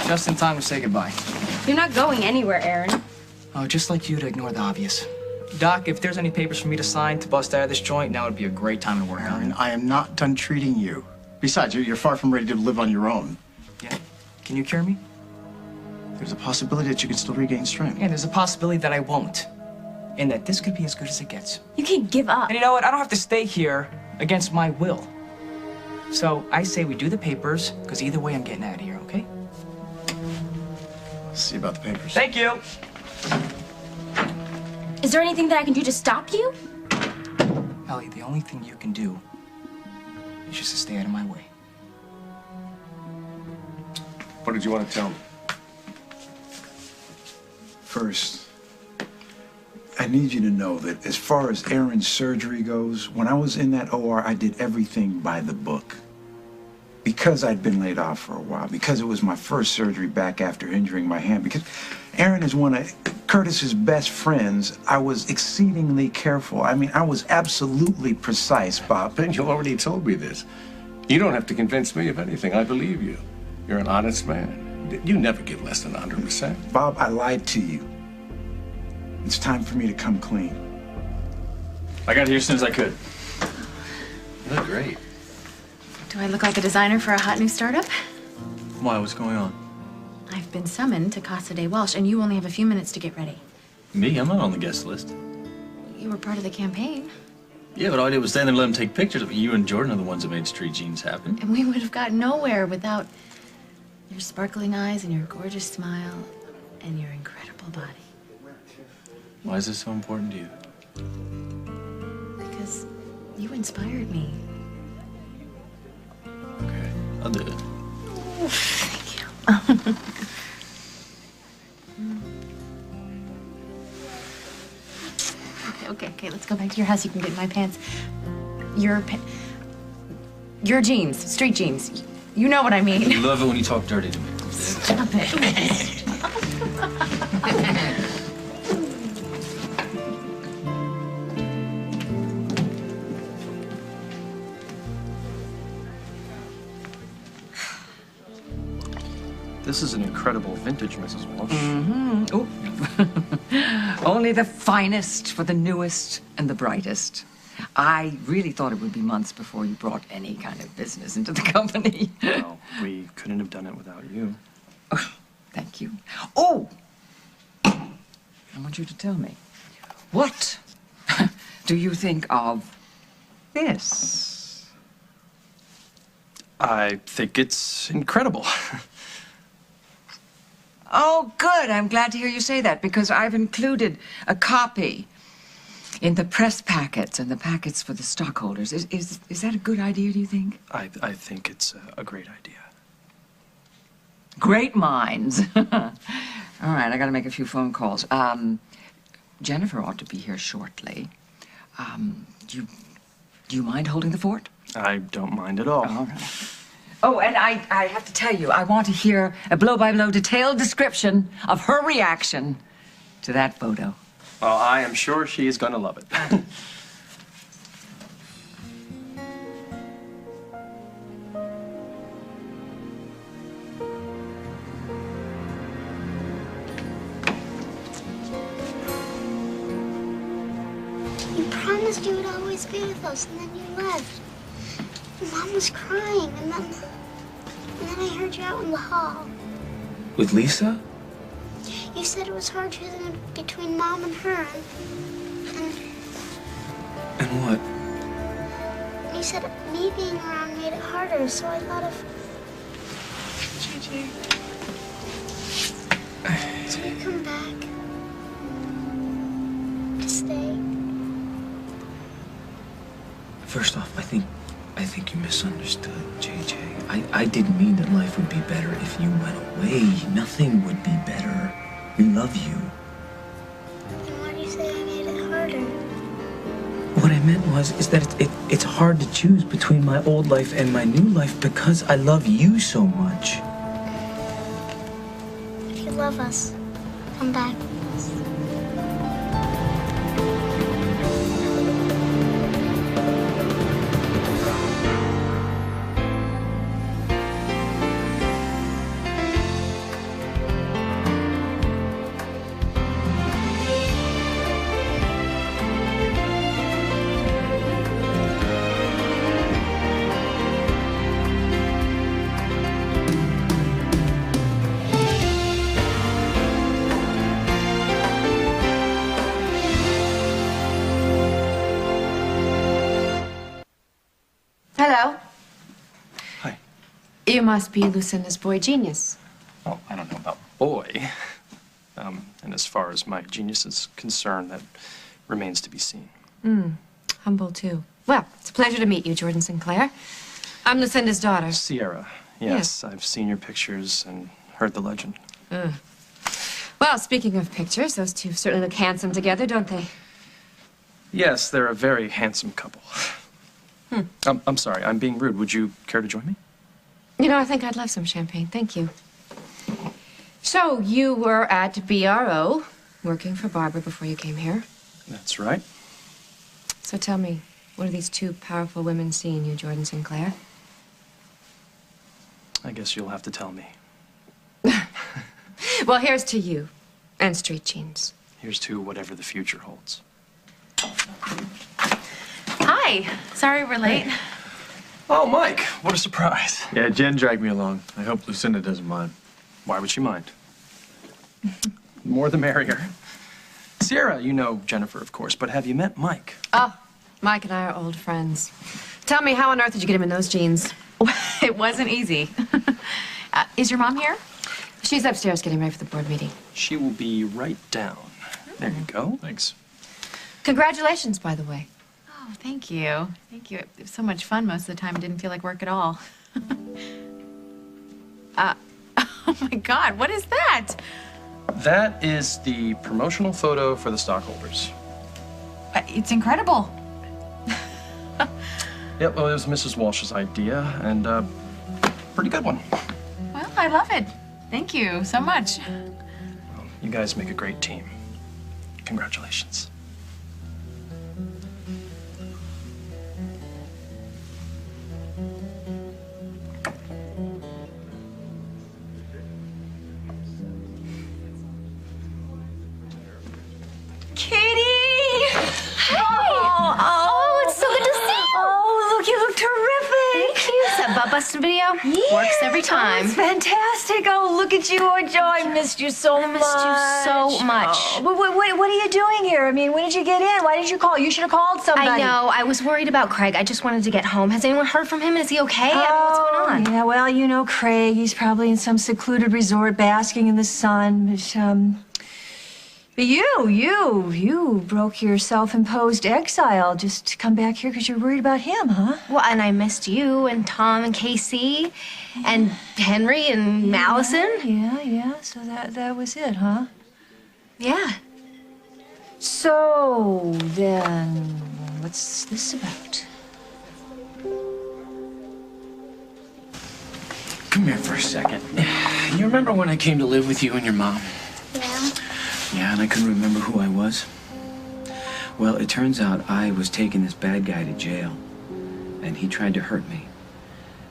Just in time to say goodbye. You're not going anywhere, Aaron. Oh, just like you to ignore the obvious. Doc, if there's any papers for me to sign to bust out of this joint, now would be a great time to work on Aaron, it. I am not done treating you. Besides, you're far from ready to live on your own. Yeah? Can you cure me? There's a possibility that you can still regain strength. Yeah, there's a possibility that I won't. And that this could be as good as it gets. You can't give up. And you know what? I don't have to stay here against my will. So I say we do the papers, because either way I'm getting out of here, okay? See about the papers. Thank you. Is there anything that I can do to stop you? Ellie, the only thing you can do is just to stay out of my way. What did you want to tell me? First, I need you to know that as far as Aaron's surgery goes, when I was in that OR, I did everything by the book. Because I'd been laid off for a while, because it was my first surgery back after injuring my hand, because Aaron is one of Curtis's best friends, I was exceedingly careful. I mean, I was absolutely precise, Bob. Ben, you already told me this. You don't have to convince me of anything. I believe you. You're an honest man. You never give less than 100%. Bob, I lied to you. It's time for me to come clean. I got here as soon as I could. You look great. Do I look like a designer for a hot new startup? Why? What's going on? I've been summoned to Casa de Welsh, and you only have a few minutes to get ready. Me? I'm not on the guest list. You were part of the campaign, Yeah, but all I did was stand there and let him take pictures of me. You and Jordan are the ones that made street jeans happen. and we would have gotten nowhere without your sparkling eyes and your gorgeous smile and your incredible body. Why is this so important to you? Because you inspired me. Okay, I'll do it. Thank you. Okay, let's go back to your house. You can get in my pants. Your jeans, street jeans. You know what I mean. I love it when you talk dirty to me. Stop it. This is an incredible vintage, Mrs. Walsh. Mm-hmm. Oh. Only the finest for the newest and the brightest. I really thought it would be months before you brought any kind of business into the company. Well, we couldn't have done it without you. Oh, thank you. Oh! I want you to tell me, what do you think of this? I think it's incredible. Oh, good. I'm glad to hear you say that, because I've included a copy in the press packets and the packets for the stockholders. Is that a good idea, do you think? I think it's a great idea. Great minds. All right, I got to make a few phone calls. Jennifer ought to be here shortly. Do you mind holding the fort? I don't mind at all. All right. Oh, and I have to tell you, I want to hear a blow-by-blow detailed description of her reaction to that photo. Well, I am sure she is going to love it. You promised you would always be with us, and then you left. Mom was crying, and then I heard you out in the hall. With Lisa? You said it was hard choosing between Mom and her, And what? and you said me being around made it harder, so I thought of Gigi. So you come back to stay. First off, I think you misunderstood, JJ. I didn't mean that life would be better if you went away. Nothing would be better. We love you. Then why do you say I made it harder? What I meant is that it's hard to choose between my old life and my new life because I love you so much. If you love us, come back with us. You must be Lucinda's boy genius. Well, I don't know about boy. And as far as my genius is concerned, that remains to be seen. Humble, too. Well, it's a pleasure to meet you, Jordan Sinclair. I'm Lucinda's daughter. Sierra, yes, I've seen your pictures and heard the legend. Well, speaking of pictures, those two certainly look handsome together, don't they? Yes, they're a very handsome couple. I'm sorry, I'm being rude. Would you care to join me? You know, I think I'd love some champagne. Thank you. So, you were at BRO, working for Barbara before you came here. That's right. So tell me, what do these two powerful women see in you, Jordan Sinclair? I guess you'll have to tell me. Well, here's to you and street jeans. Here's to whatever the future holds. Hi. Sorry we're late. Oh, Mike, what a surprise. Yeah, Jen dragged me along. I hope Lucinda doesn't mind. Why would she mind? More the merrier. Sierra, you know Jennifer, of course, but have you met Mike? Oh, Mike and I are old friends. Tell me, how on earth did you get him in those jeans? It wasn't easy. Is your mom here? She's upstairs getting ready for the board meeting. She will be right down. There you go. Thanks. Congratulations, by the way. Oh, thank you. Thank you. It was so much fun most of the time. It didn't feel like work at all. Oh my God, what is that? That is the promotional photo for the stockholders. It's incredible. Yep, well, it was Mrs. Walsh's idea, and pretty good one. Well, I love it. Thank you so much. Well, you guys make a great team. Congratulations. Busting video? Yeah. Works every time. Oh, it's fantastic. Oh, look at you. Oh, Joe, I missed you so much. I missed you so much. Oh, what are you doing here? I mean, when did you get in? Why didn't you call? You should have called somebody. I know. I was worried about Craig. I just wanted to get home. Has anyone heard from him? Is he okay? I mean, what's going on? Yeah, well, you know Craig. He's probably in some secluded resort basking in the sun. But you broke your self-imposed exile just to come back here because you're worried about him, huh? Well, and I missed you and Tom and Casey and Henry and Allison. Yeah. So that was it, huh? Yeah. So then, what's this about? Come here for a second. You remember when I came to live with you and your mom? Yeah. Yeah, and I couldn't remember who I was. Well, it turns out I was taking this bad guy to jail, and he tried to hurt me.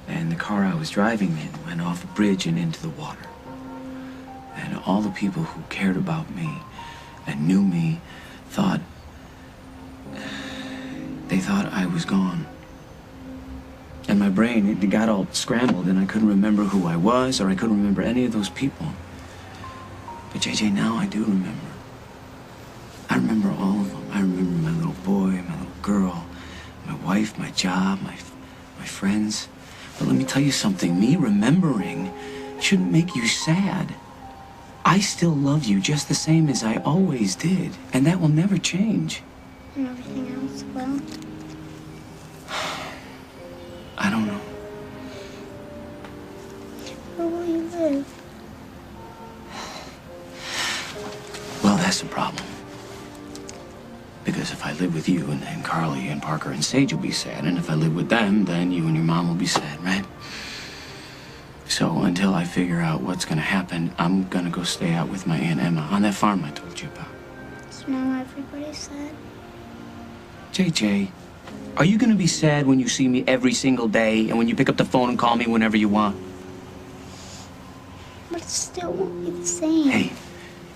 And the car I was driving in went off a bridge and into the water. And all the people who cared about me and knew me thought I was gone. And my brain, it got all scrambled, and I couldn't remember who I was, or I couldn't remember any of those people. But JJ, now I do remember. I remember all of them. I remember my little boy, my little girl, my wife, my job, my friends. But let me tell you something. Me remembering shouldn't make you sad. I still love you just the same as I always did, and that will never change. And everything else will? I don't know. Where will you live? Well, that's the problem. Because if I live with you, and then Carly and Parker and Sage will be sad, and if I live with them, then you and your mom will be sad, right? So until I figure out what's gonna happen, I'm gonna go stay out with my Aunt Emma on that farm I told you about. So now everybody's sad? JJ, are you gonna be sad when you see me every single day, and when you pick up the phone and call me whenever you want? But it still won't be the same. Hey,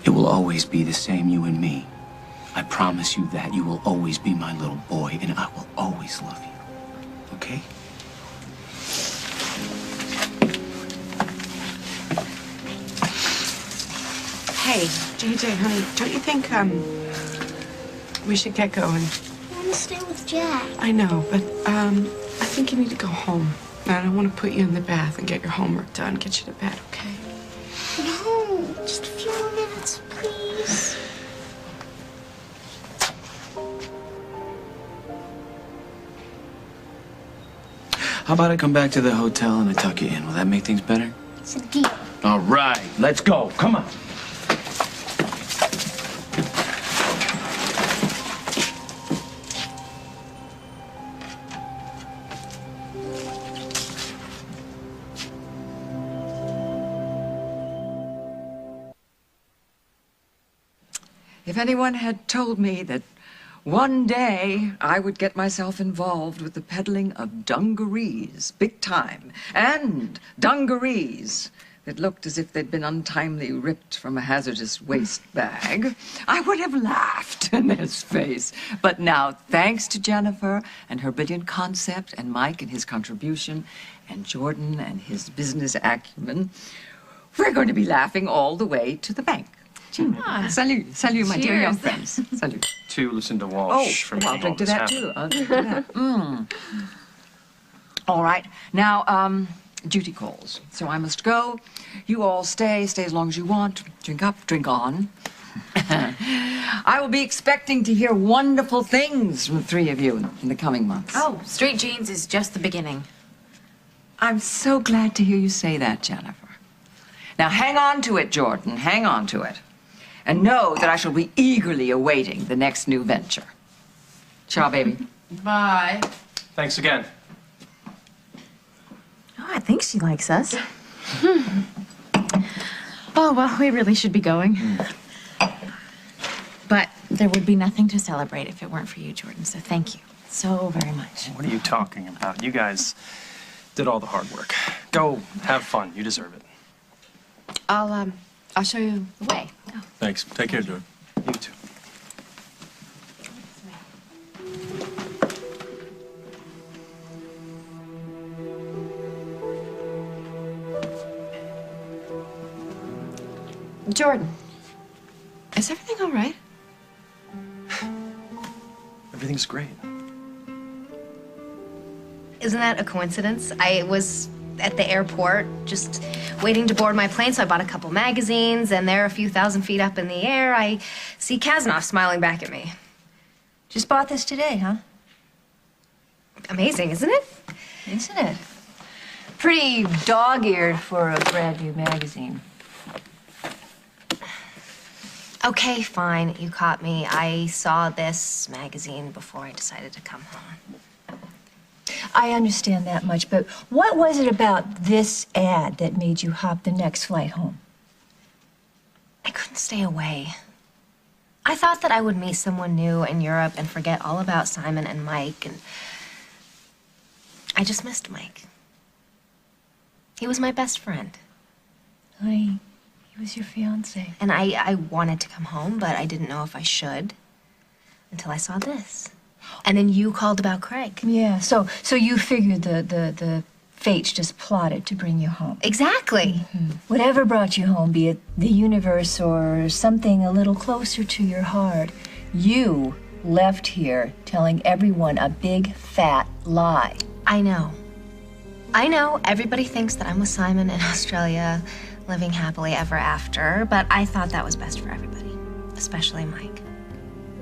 it will always be the same, you and me. I promise you that. You will always be my little boy, and I will always love you. Okay? Hey, JJ, honey, don't you think, we should get going? I want to stay with Jack. I know, but, I think you need to go home. I don't want to put you in the bath and get your homework done, get you to bed, okay? No, just a few more minutes, please. How about I come back to the hotel and I tuck you in? Will that make things better? It's a deal. All right, let's go. Come on. If anyone had told me that one day I would get myself involved with the peddling of dungarees, big time, and dungarees that looked as if they'd been untimely ripped from a hazardous waste bag, I would have laughed in his face. But now, thanks to Jennifer and her brilliant concept, and Mike and his contribution, and Jordan and his business acumen, we're going to be laughing all the way to the bank. Salut, salut, my dear young friends. Salut. To Lucinda Walsh for I'll making all drink to this that happen. too. I'll drink to that. All right. Now, duty calls. So I must go. You all stay as long as you want. Drink up, drink on. I will be expecting to hear wonderful things from the three of you in the coming months. Oh, Street Jeans is just the beginning. I'm so glad to hear you say that, Jennifer. Now, hang on to it, Jordan. Hang on to it. And know that I shall be eagerly awaiting the next new venture. Ciao, baby. Bye. Thanks again. Oh, I think she likes us. Oh, well, we really should be going. But there would be nothing to celebrate if it weren't for you, Jordan, so thank you so very much. What are you talking about? You guys did all the hard work. Go have fun. You deserve it. I'll show you the way. Go. Thanks. Take care, Jordan. You too. Jordan, is everything all right? Everything's great. Isn't that a coincidence? I was at the airport just waiting to board my plane, so I bought a couple magazines, and there, a few thousand feet up in the air, I see Kaznov smiling back at me. Just bought this today, huh? Amazing, isn't it? Isn't it? Pretty dog-eared for a brand new magazine. Okay, fine, you caught me. I saw this magazine before I decided to come home. I understand that much, but what was it about this ad that made you hop the next flight home? I couldn't stay away. I thought that I would meet someone new in Europe and forget all about Simon and Mike, and I just missed Mike. He was my best friend. Honey, he was your fiancé. And I wanted to come home, but I didn't know if I should until I saw this. And then you called about Craig. Yeah, so you figured the fates just plotted to bring you home. Exactly. Mm-hmm. Whatever brought you home, be it the universe or something a little closer to your heart, you left here telling everyone a big, fat lie. I know. I know everybody thinks that I'm with Simon in Australia, living happily ever after, but I thought that was best for everybody, especially Mike.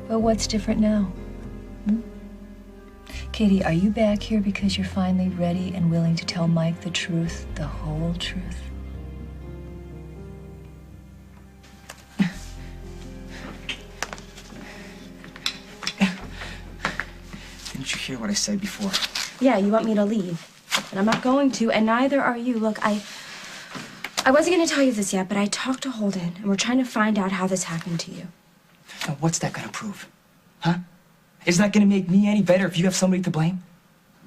But what's different now? Katie, are you back here because you're finally ready and willing to tell Mike the truth, the whole truth? Didn't you hear what I said before? Yeah, you want me to leave. And I'm not going to, and neither are you. Look, I wasn't going to tell you this yet, but I talked to Holden, and we're trying to find out how this happened to you. Now, what's that gonna prove? Huh? Is that gonna make me any better if you have somebody to blame?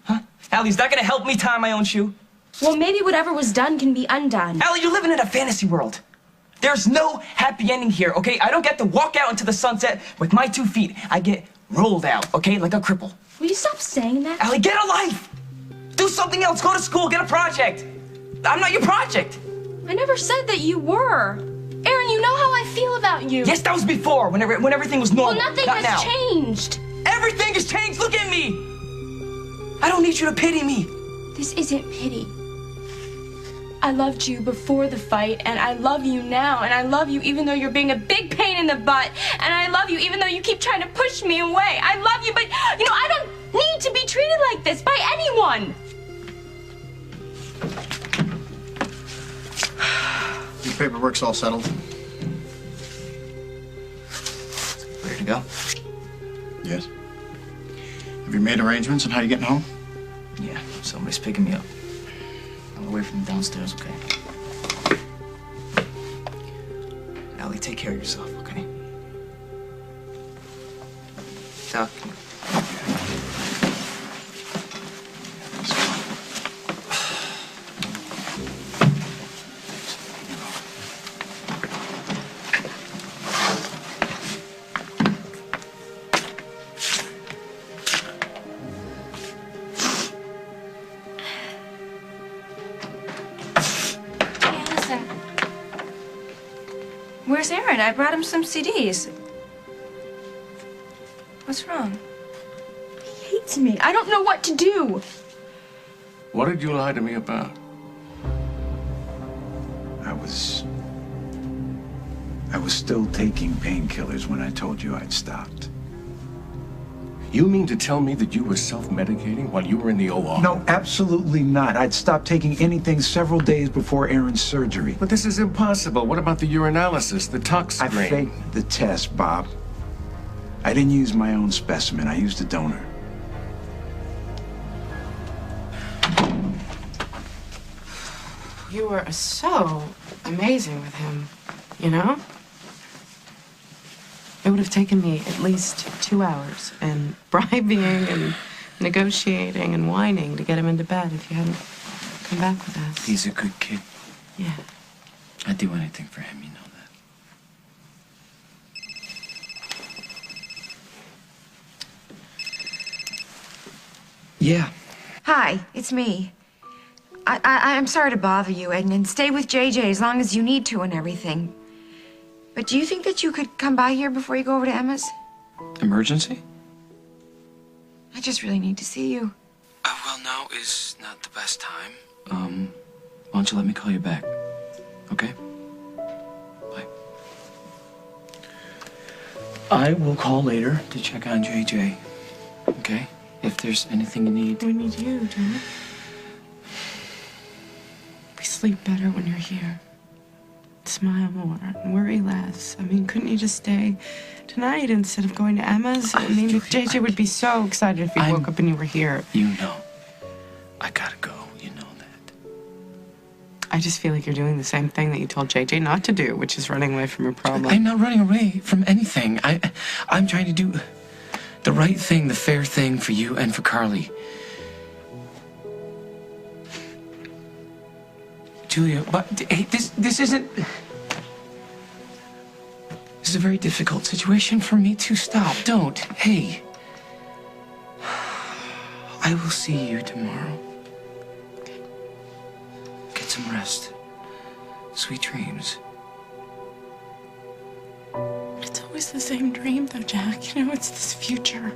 Huh? Allie, is that gonna help me tie my own shoe? Well, maybe whatever was done can be undone. Allie, you're living in a fantasy world. There's no happy ending here, okay? I don't get to walk out into the sunset with my 2 feet. I get rolled out, okay? Like a cripple. Will you stop saying that? Allie, get a life! Do something else. Go to school. Get a project. I'm not your project. I never said that you were. Aaron, you know how I feel about you. Yes, that was before, when everything was normal. Well, nothing not has now. changed. Everything has changed. Look at me. I don't need you to pity me. This isn't pity. I loved you before the fight, and I love you now, and I love you even though you're being a big pain in the butt, and I love you even though you keep trying to push me away. I love you, but, you know, I don't need to be treated like this by anyone. Your paperwork's all settled. Ready to go? Yes. Have you made arrangements on how you're getting home? Yeah, somebody's picking me up. I'm away from the downstairs, okay? Allie, take care of yourself, okay? Duck. Where's Aaron? I brought him some CDs. What's wrong? He hates me. I don't know what to do. What did you lie to me about? I was still taking painkillers when I told you I'd stopped. You mean to tell me that you were self-medicating while you were in the OR? No, absolutely not. I'd stopped taking anything several days before Aaron's surgery. But this is impossible. What about the urinalysis, the tox screen? I faked the test, Bob. I didn't use my own specimen. I used a donor. You were so amazing with him, you know? It would have taken me at least 2 hours and bribing and negotiating and whining to get him into bed if you hadn't come back with us. He's a good kid. Yeah. I'd do anything for him, you know that. Yeah. Hi, it's me. I'm sorry to bother you, and stay with JJ as long as you need to and everything. But do you think that you could come by here before you go over to Emma's? Emergency? I just really need to see you. Well, now is not the best time. Why don't you let me call you back? Okay? Bye. I will call later to check on JJ. Okay? If there's anything you need. We need you, John. We sleep better when you're here. Smile more and worry less. I mean, couldn't you just stay tonight instead of going to Emma's? I mean, JJ would be so excited if he woke up and you were here. You know. I gotta go. You know that. I just feel like you're doing the same thing that you told JJ not to do, which is running away from your problem. I'm not running away from anything. I'm trying to do the right thing, the fair thing for you and for Carly. Julia, but hey, this isn't. This is a very difficult situation for me to stop. Don't. Hey. I will see you tomorrow. Okay. Get some rest. Sweet dreams. It's always the same dream, though, Jack. You know, it's this future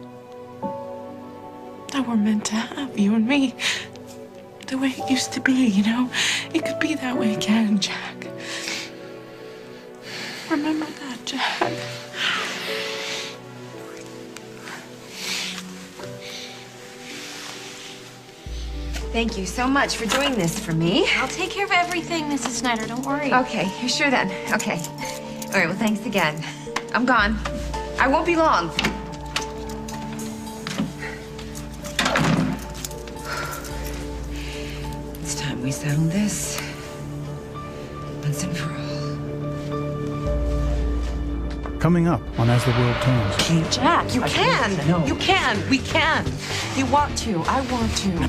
that we're meant to have, you and me. The way it used to be, you know? It could be that way again, Jack. Remember that, Jack. Thank you so much for doing this for me. I'll take care of everything, Mrs. Snyder. Don't worry. Okay, you're sure then? Okay. All right, well, thanks again. I'm gone. I won't be long. It's time we settle this once and for all. Coming up on As the World Turns. Jack, you can. You can. We can. You want to. I want to.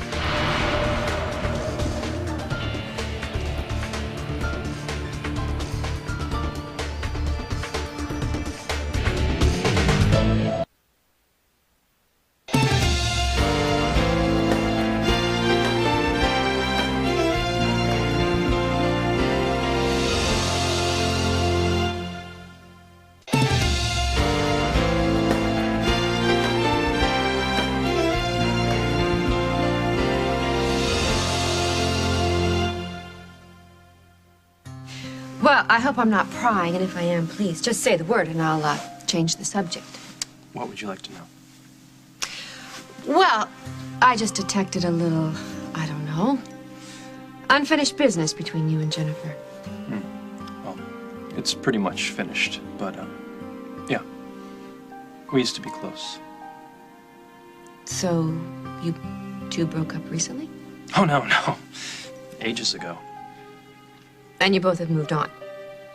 Well, I hope I'm not prying, and if I am, please, just say the word and I'll change the subject. What would you like to know? Well, I just detected a little, I don't know, unfinished business between you and Jennifer. Well, it's pretty much finished, but, yeah. We used to be close. So, you two broke up recently? Oh, no. Ages ago. And you both have moved on?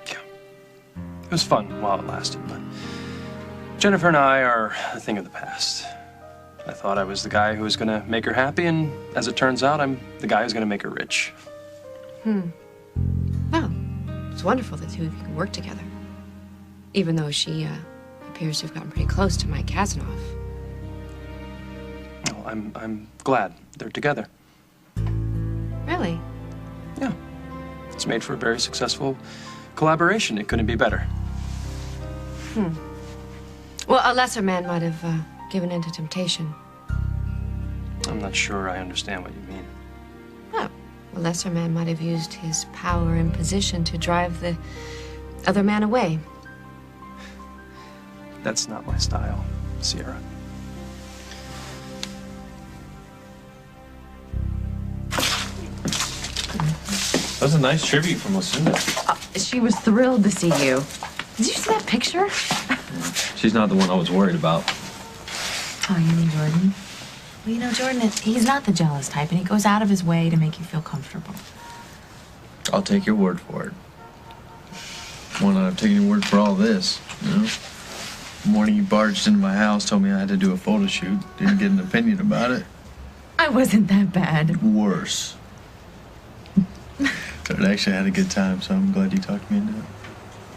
It was fun while it lasted, but Jennifer and I are a thing of the past. I thought I was the guy who was going to make her happy, and as it turns out, I'm the guy who's going to make her rich. Well, it's wonderful the two of you can work together. Even though she appears to have gotten pretty close to Mike Kasanoff. Well, I'm glad they're together. Really? Yeah. It's made for a very successful collaboration. It couldn't be better. Well, a lesser man might have given in to temptation. I'm not sure I understand what you mean. Well, a lesser man might have used his power and position to drive the other man away. That's not my style, Sierra. That was a nice tribute from Lucinda. She was thrilled to see you. Did you see that picture? She's not the one I was worried about. Oh, you mean Jordan? Well, you know, Jordan, he's not the jealous type, and he goes out of his way to make you feel comfortable. I'll take your word for it. Well, I'm taking your word for all this, you know? The morning you barged into my house, told me I had to do a photo shoot. Didn't get an opinion about it. I wasn't that bad. Worse. But I actually had a good time, so I'm glad you talked me into it.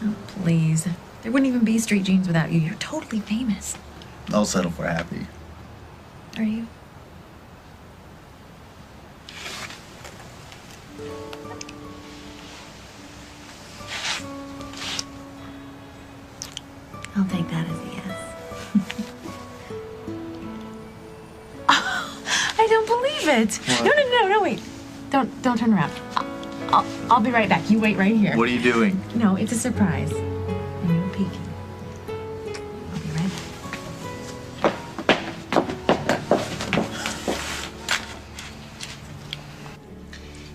Oh, please. There wouldn't even be Street Jeans without you. You're totally famous. I'll settle for happy. Are you? I'll take that as a yes. I don't believe it. What? No, wait. Don't turn around. I'll be right back. You wait right here. What are you doing? No, it's a surprise. And you're peeking. I'll be right back.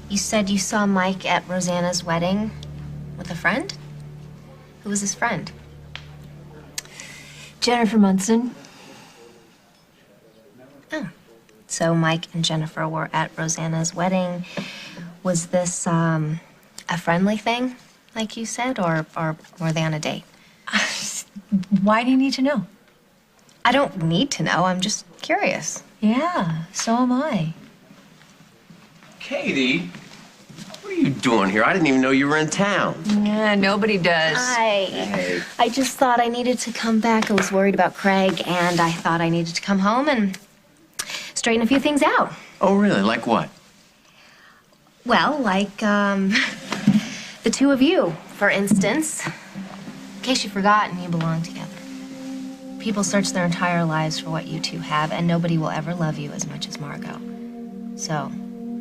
You said you saw Mike at Rosanna's wedding with a friend? Who was his friend? Jennifer Munson. Oh. So Mike and Jennifer were at Rosanna's wedding. Was this, a friendly thing, like you said, or were they on a date? Why do you need to know? I don't need to know. I'm just curious. Yeah, so am I. Katie, what are you doing here? I didn't even know you were in town. Yeah, nobody does. Hi. Hey. I just thought I needed to come back. I was worried about Craig, and I thought I needed to come home and straighten a few things out. Oh, really? Like what? Well, like, the two of you, for instance. In case you've forgotten, you belong together. People search their entire lives for what you two have, and nobody will ever love you as much as Margot. So,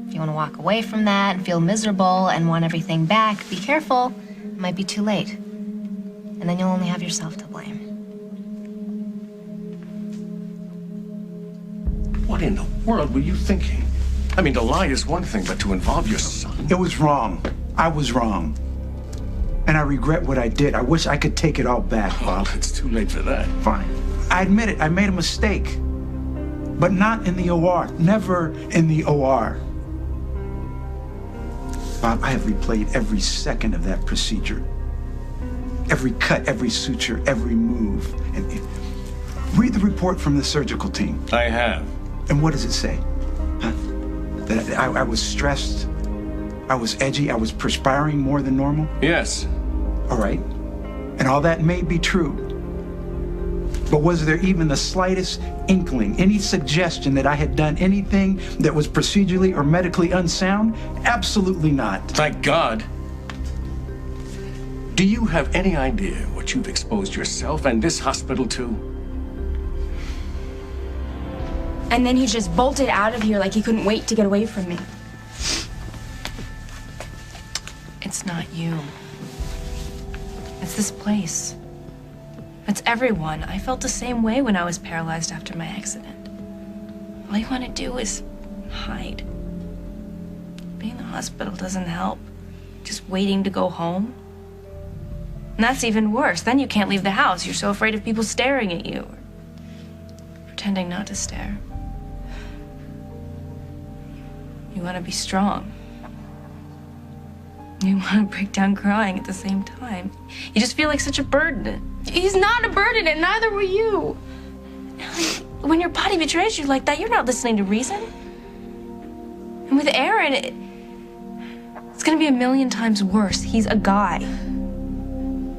if you want to walk away from that and feel miserable and want everything back, be careful. It might be too late. And then you'll only have yourself to blame. What in the world were you thinking? I mean, to lie is one thing, but to involve your son? It was wrong. I was wrong. And I regret what I did. I wish I could take it all back, Bob. Oh, it's too late for that. Fine. I admit it. I made a mistake. But not in the OR. Never in the OR. Bob, I have replayed every second of that procedure. Every cut, every suture, every move. And read the report from the surgical team. I have. And what does it say? Huh? That I was stressed, I was edgy, I was perspiring more than normal? Yes. All right. And all that may be true. But was there even the slightest inkling, any suggestion that I had done anything that was procedurally or medically unsound? Absolutely not. Thank God. Do you have any idea what you've exposed yourself and this hospital to? And then he just bolted out of here like he couldn't wait to get away from me. It's not you. It's this place. It's everyone. I felt the same way when I was paralyzed after my accident. All you want to do is hide. Being in the hospital doesn't help. Just waiting to go home. And that's even worse. Then you can't leave the house. You're so afraid of people staring at you. Or pretending not to stare. You want to be strong. You want to break down crying at the same time. You just feel like such a burden. He's not a burden, and neither were you. When your body betrays you like that, you're not listening to reason. And with Aaron, it's gonna be a million times worse. He's a guy.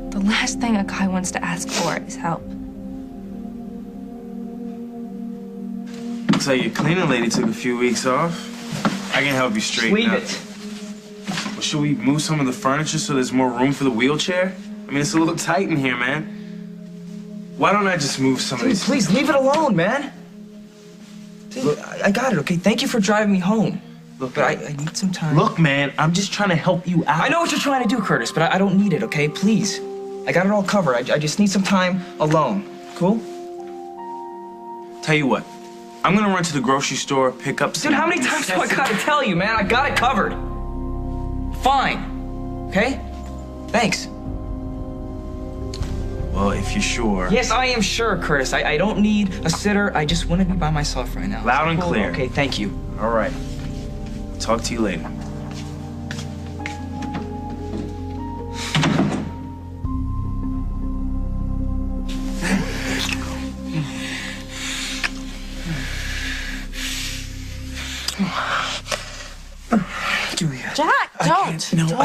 The last thing a guy wants to ask for is help. Looks like your cleaning lady took a few weeks off. I can help you straighten Leave up. it. Well, should we move some of the furniture so there's more room for the wheelchair? I mean, it's a little tight in here, man. Why don't I just move some of these? Please, leave it alone, man. Look, I got it, okay? Thank you for driving me home. Look, but I need some time. Look, man, I'm just trying to help you out. I know what you're trying to do, Curtis, but I don't need it, okay? Please. I got it all covered. I just need some time alone. Cool? Tell you what, I'm gonna run to the grocery store, pick up some... Dude, how many times do I gotta tell you, man? I got it covered. Fine. Okay? Thanks. Well, if you're sure. Yes, I am sure, Curtis. I don't need a sitter. I just want to be by myself right now. Loud and Cool. clear. Okay, thank you. All right. Talk to you later. Julia. Jack, don't. No, don't.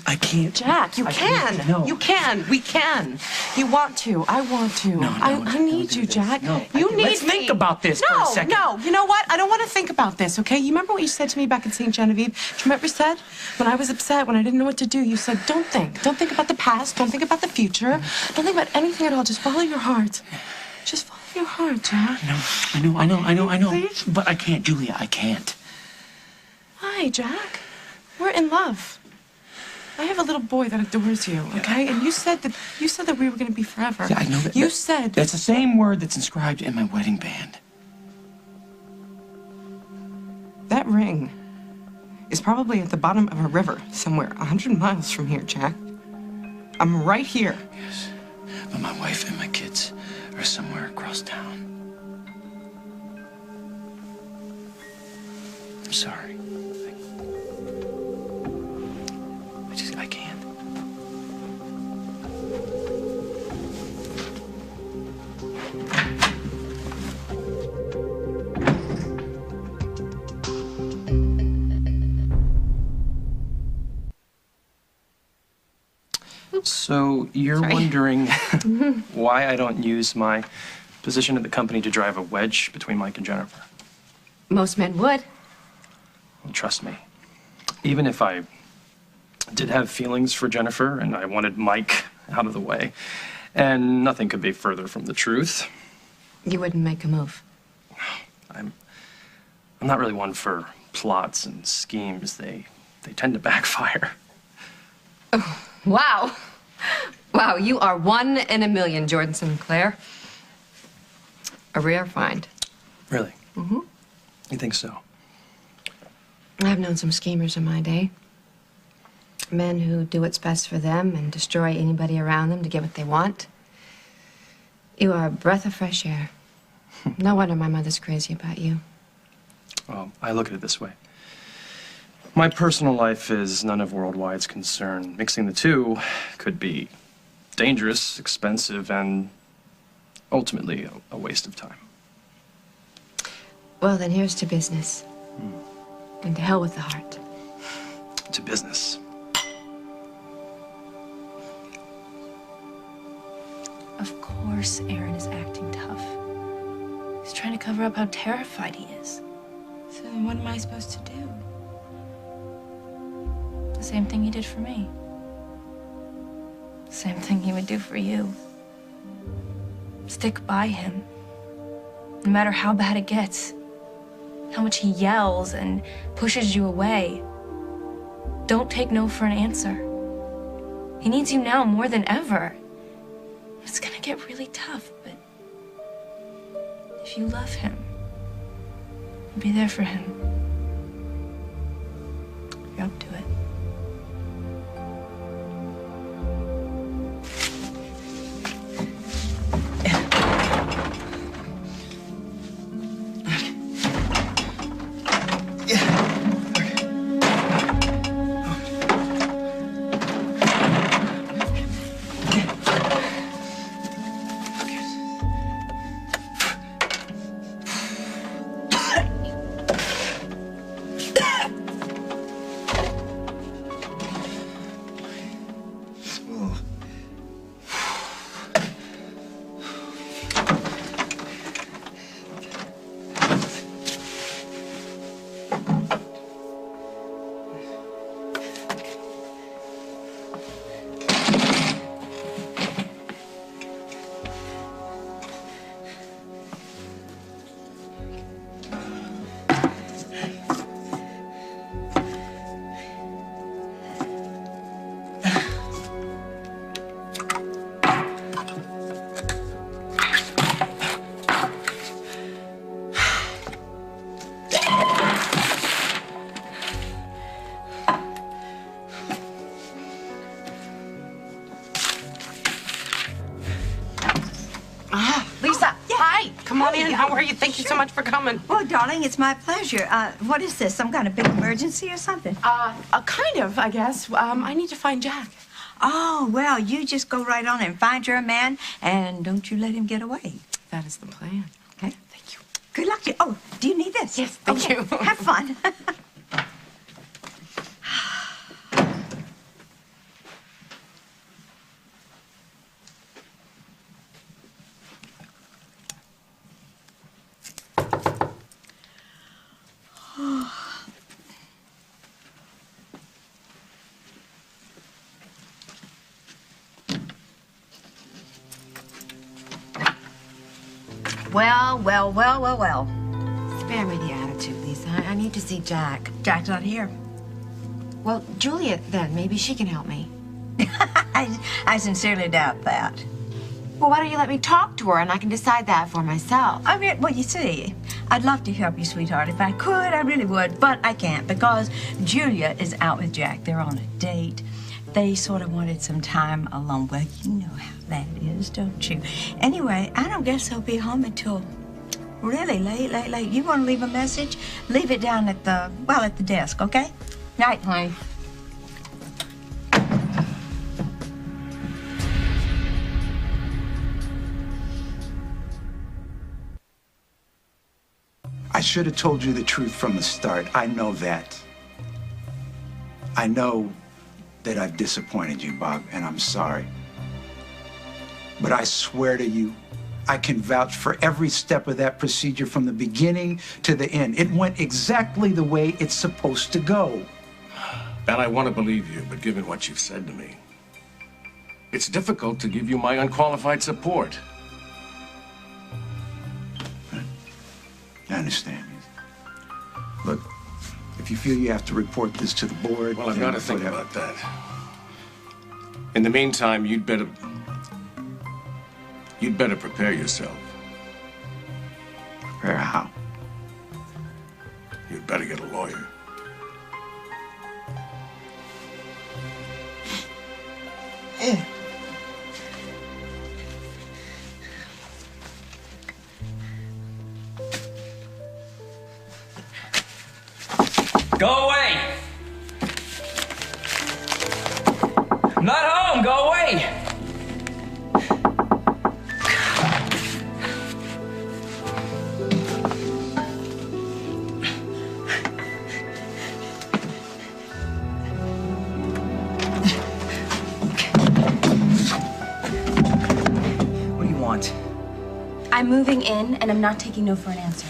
I can't. Jack, you can. No. You can. We can. You want to. I want to. I need you, Jack. You need Let's me. think about this for a second. No, you know what? I don't want to think about this, okay? You remember what you said to me back in St. Genevieve? Do you remember you said? When I was upset, when I didn't know what to do, you said, don't think. Don't think about the past. Don't think about the future. Don't think about anything at all. Just follow your heart. Just follow your heart, Jack. I know. Please? But I can't, Julia, I can't. Why, Jack? We're in love. I have a little boy that adores you, okay? And you said that we were going to be forever. Yeah, I know that. You said That's the same word that's inscribed in my wedding band. that ring is probably at the bottom of a river somewhere 100 miles from here, Jack. I'm right here. Yes, but my wife and my kids are somewhere across town. I'm sorry. I can't. So you're wondering why I don't use my position at the company to drive a wedge between Mike and Jennifer. Most men would. Well, trust me, even if I did have feelings for Jennifer and I wanted Mike out of the way, and nothing could be further from the truth. You wouldn't make a move. I'm not really one for plots and schemes. They tend to backfire. Wow. Wow, you are one in a million, Jordan Sinclair. A rare find. Really? Mm-hmm. You think so? I've known some schemers in my day. Men who do what's best for them and destroy anybody around them to get what they want. You are a breath of fresh air. No wonder my mother's crazy about you. Well, I look at it this way. My personal life is none of Worldwide's concern. Mixing the two could be dangerous, expensive, and ultimately a waste of time. Well, then here's to business. And to hell with the heart. To business. Of course Aaron is acting tough. He's trying to cover up how terrified he is. So then what am I supposed to do? The same thing he did for me. The same thing he would do for you. Stick by him. No matter how bad it gets. How much he yells and pushes you away. Don't take no for an answer. He needs you now more than ever. It's gonna get really tough, but if you love him, be there for him. You're up to it. How are you? Thank you so much for coming. Well, darling, it's my pleasure. What is this? Some kind of big emergency or something? Kind of, I guess. I need to find Jack. Oh, well, you just go right on and find your man, and don't you let him get away. That is the plan. Okay? Thank you. Good luck to you. Oh, do you need this? Yes, thank you. Have fun. Well. Spare me the attitude, Lisa. I need to see Jack. Jack's not here. Well, Juliet, then. Maybe she can help me. I sincerely doubt that. Well, why don't you let me talk to her and I can decide that for myself? I mean, well, you see, I'd love to help you, sweetheart. If I could, I really would, but I can't because Julia is out with Jack. They're on a date. They sort of wanted some time alone. Well, you know how that is, don't you? Anyway, I don't guess he'll be home until really late. You want to leave a message? Leave it down at the desk, okay? Night, honey. I should have told you the truth from the start. I know that. I know that I've disappointed you, Bob, and I'm sorry. But I swear to you, I can vouch for every step of that procedure from the beginning to the end. It went exactly the way it's supposed to go. And I want to believe you, but given what you've said to me, it's difficult to give you my unqualified support. I understand. Look, if you feel you have to report this to the board... Well, I've got to think about that. In the meantime, you'd better prepare yourself. Prepare how? You'd better get a lawyer. Go away! I'm not home, go away! What do you want? I'm moving in, and I'm not taking no for an answer.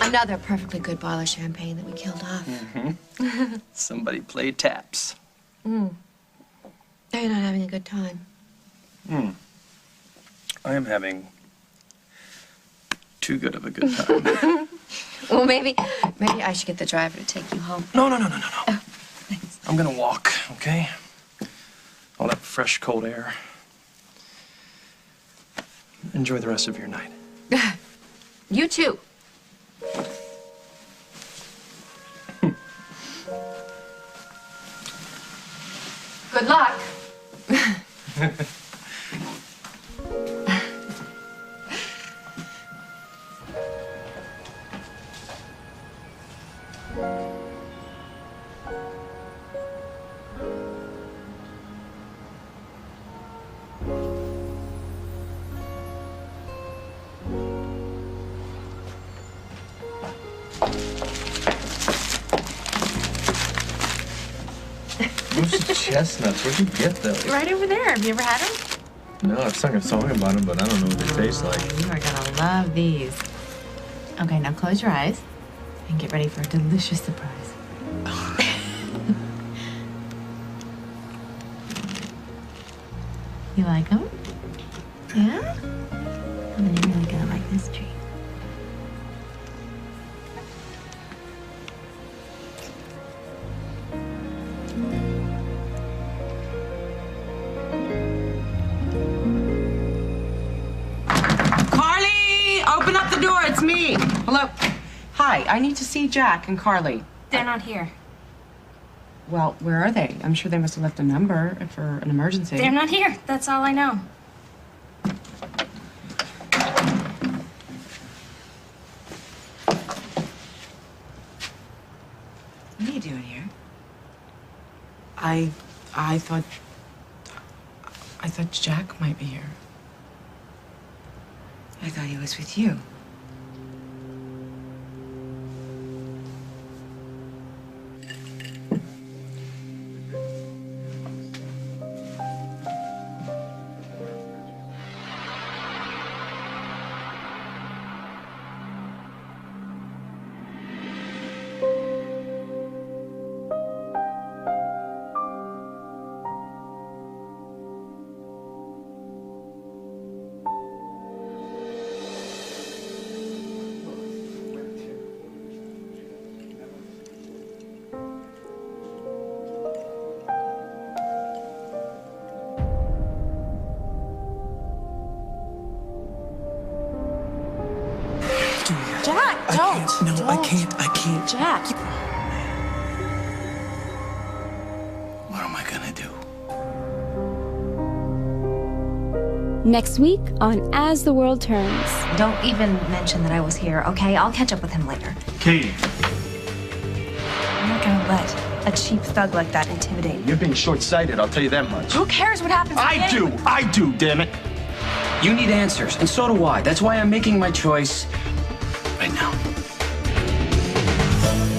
Another perfectly good bottle of champagne that we killed off. Mm-hmm. Somebody played taps. Now you're not having a good time. I am having too good of a good time. Well, maybe I should get the driver to take you home. No. I'm gonna walk, okay? All that fresh, cold air. Enjoy the rest of your night. You too. Good luck. Roasted chestnuts, where'd you get those? Right over there. Have you ever had them? No, I've sung a song about them, but I don't know what they taste like. You are gonna love these. Okay, now close your eyes and get ready for a delicious surprise. You like them? Yeah? And then you're really gonna like this treat. Carly, open up the door. It's me. Hello. Hi, I need to see Jack and Carly. They're not here. Well, where are they? I'm sure they must have left a number for an emergency. They're not here. That's all I know. What are you doing here? I thought Jack might be here. I thought he was with you. Jack, don't. No, I can't. Jack. What am I gonna do? Next week on As the World Turns. Don't even mention that I was here, okay? I'll catch up with him later. Katie, I'm not gonna let a cheap thug like that intimidate me. you're being short-sighted, I'll tell you that much. Who cares what happens to I do, damn it. You need answers, and so do I. That's why I'm making my choice right now.